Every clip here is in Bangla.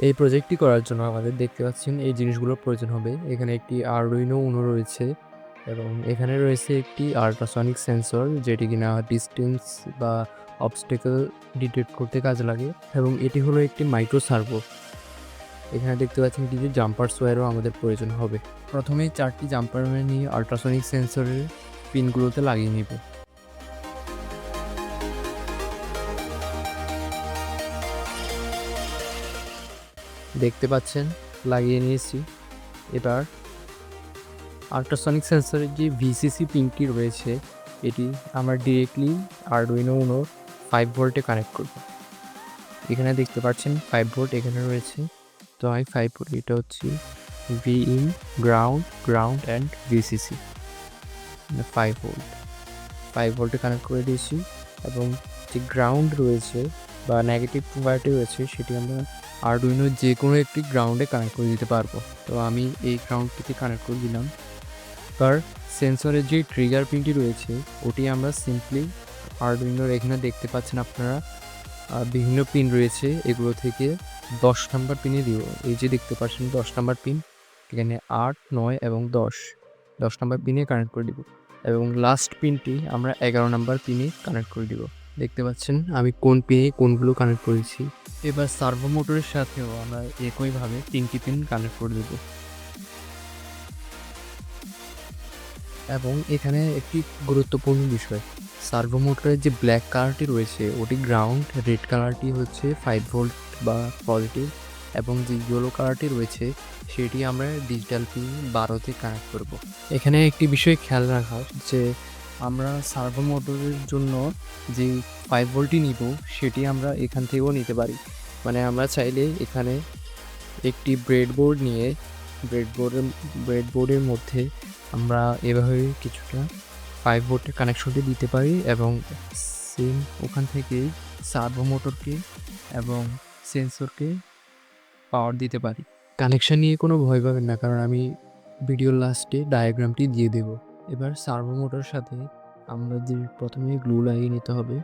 এই প্রজেক্টটি করার জন্য আমাদের দেখতে পাচ্ছেন এই জিনিসগুলোর প্রয়োজন হবে। এখানে একটি আরডুইনো উনো রয়েছে এবং এখানে রয়েছে একটি আল্ট্রাসনিক সেন্সর, যেটি কিনা ডিস্টেন্স বা অবস্টেকল ডিটেক্ট করতে কাজে লাগে, এবং এটি হলো একটি মাইক্রো সার্ভো। এখানে দেখতে পাচ্ছেন কিছু জাম্পার ওয়্যারও আমাদের প্রয়োজন হবে। প্রথমে 4টি জাম্পার ওয়্যার নিয়ে আল্ট্রাসনিক সেন্সরের পিনগুলোতে লাগিয়ে নিব। দেখতে পাচ্ছেন লাগিয়ে নিয়েছি। এবার আল্ট্রাসনিক সেন্সরের যে ভিসিসি পিনটি রয়েছে, এটি আমরা ডিরেক্টলি আরডুইনো উনো 5 ভোল্টে কানেক্ট করব। এখানে দেখতে পাচ্ছেন 5 ভোল্ট এখানে রয়েছে, তো আমি 5 ভোল্ট, এটা হচ্ছে V in, ground and VCC, 5 ভোল্টে কানেক্ট করে দিয়েছি। এবং যে গ্রাউন্ড রয়েছে বা নেগেটিভ ওয়্যারটি রয়েছে, সেটি আমরা আরডুইনোর যে কোনো একটি গ্রাউন্ডে কানেক্ট করে দিতে পারবো। তো আমি এই গ্রাউন্ডটিতে কানেক্ট করে দিলাম। আর সেন্সরের যে ট্রিগার পিনটি রয়েছে, ওটি আমরা সিম্পলি আরডুইনোর, এখানে দেখতে পাচ্ছেন আপনারা বিভিন্ন পিন রয়েছে, এগুলো থেকে 10 নাম্বার পিনে দিব। এই যে দেখতে পাচ্ছেন 10 নাম্বার পিন, এখানে 8, 9 এবং 10 নাম্বার পিনে কানেক্ট করে দিব, এবং লাস্ট পিনটি আমরা 11 নাম্বার পিনে কানেক্ট করে দিব। দেখতে পাচ্ছেন আমি কোন পিনে কোনগুলো কানেক্ট করেছি। এবার সার্ভো মোটরের সাথেও আমরা একইভাবে 3টি পিন কানেক্ট করে দেব। এবং এখানে একটি গুরুত্বপূর্ণ বিষয়, সার্ভো মোটরের যে ব্ল্যাক কালারটি রয়েছে ওটি গ্রাউন্ড, রেড কালারটি হচ্ছে 5 ভোল্ট বা পজিটিভ, এবং যে ইয়েলো কালারটি রয়েছে সেটি আমরা ডিজিটাল পিন 12তে কানেক্ট করব। এখানে একটি বিষয় খেয়াল রাখা যে আমরা সার্ভো মোটরের জন্য যে 5 ভোল্টই নিব, সেটি আমরা এখান থেকেও নিতে পারি। মানে আমরা চাইলে এখানে একটি ব্রেডবোর্ড নিয়ে ব্রেডবোর্ডের মধ্যে আমরা এভাবে কিছুটা 5 ভোল্টের কানেকশনটি দিতে পারি, এবং সেম ওখান থেকেই সার্ভো মোটরকে এবং সেন্সরকে পাওয়ার দিতে পারি। কানেকশন নিয়ে কোনো ভয় পাবেন না, কারণ আমি ভিডিওর লাস্টে ডায়াগ্রামটি দিয়ে দেব। এবার সার্ভো মোটরের সাথে আমরা যে প্রথমে গ্লু লাগিয়ে নিতে হবে।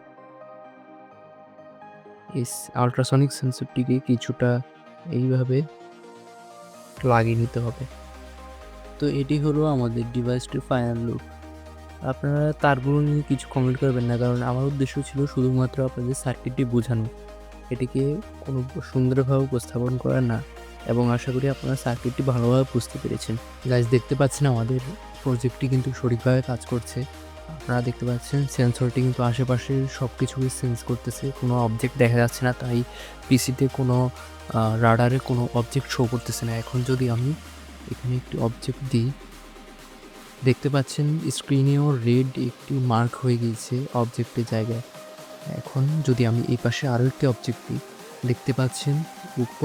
এই আল্ট্রাসনিক সেন্সরটিকে কিছুটা এইভাবে লাগিয়ে নিতে হবে। তো এটি হলো আমাদের ডিভাইসটির ফাইনাল লুক। আপনারা তারগুলো নিয়ে কিছু কমেন্ট করবেন না, কারণ আমার উদ্দেশ্য ছিল শুধুমাত্র আপনাদের সার্কিটটি বোঝানো, এটিকে কোনো সুন্দরভাবে উপস্থাপন করা না। এবং আশা করি আপনারা সার্কিটটি ভালোভাবে বুঝতে পেরেছেন। গাইজ, দেখতে পাচ্ছেন আমাদের প্রজেক্টটি কিন্তু সঠিকভাবে কাজ করছে। আপনারা দেখতে পাচ্ছেন সেন্সরটি কিন্তু আশেপাশে সব কিছুই সেন্স করতেছে, কোনো অবজেক্ট দেখা যাচ্ছে না, তাই পিসিতে কোনো রাডারে কোনো অবজেক্ট শো করতেছে না। এখন যদি আমি এখানে একটি অবজেক্ট দিই, দেখতে পাচ্ছেন স্ক্রিনেও রেড একটি মার্ক হয়ে গিয়েছে অবজেক্টের জায়গায়। এখন যদি আমি এই পাশে আরও একটি অবজেক্ট দিই, দেখতে পাচ্ছেন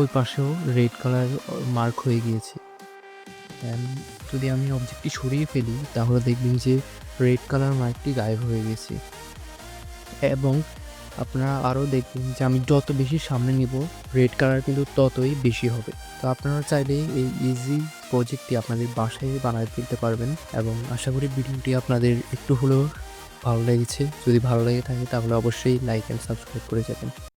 ওই পাশেও রেড কালার মার্ক হয়ে গিয়েছে। যদি আমি অবজেক্টটি সরিয়ে ফেলি, তাহলে দেখবেন যে রেড কালার মার্কটি গায়েব হয়ে গেছে। এবং আপনারা আরও দেখবেন যে আমি যত বেশি সামনে নিব, রেড কালার কিন্তু ততই বেশি হবে। তো আপনারা চাইলে এই ইজি প্রজেক্টটি আপনাদের বাসায় বানায় ফেলতে পারবেন। এবং আশা করি ভিডিওটি আপনাদের একটু হলেও ভালো লেগেছে। যদি ভালো লেগে থাকে তাহলে অবশ্যই লাইক অ্যান্ড সাবস্ক্রাইব করে যাবেন।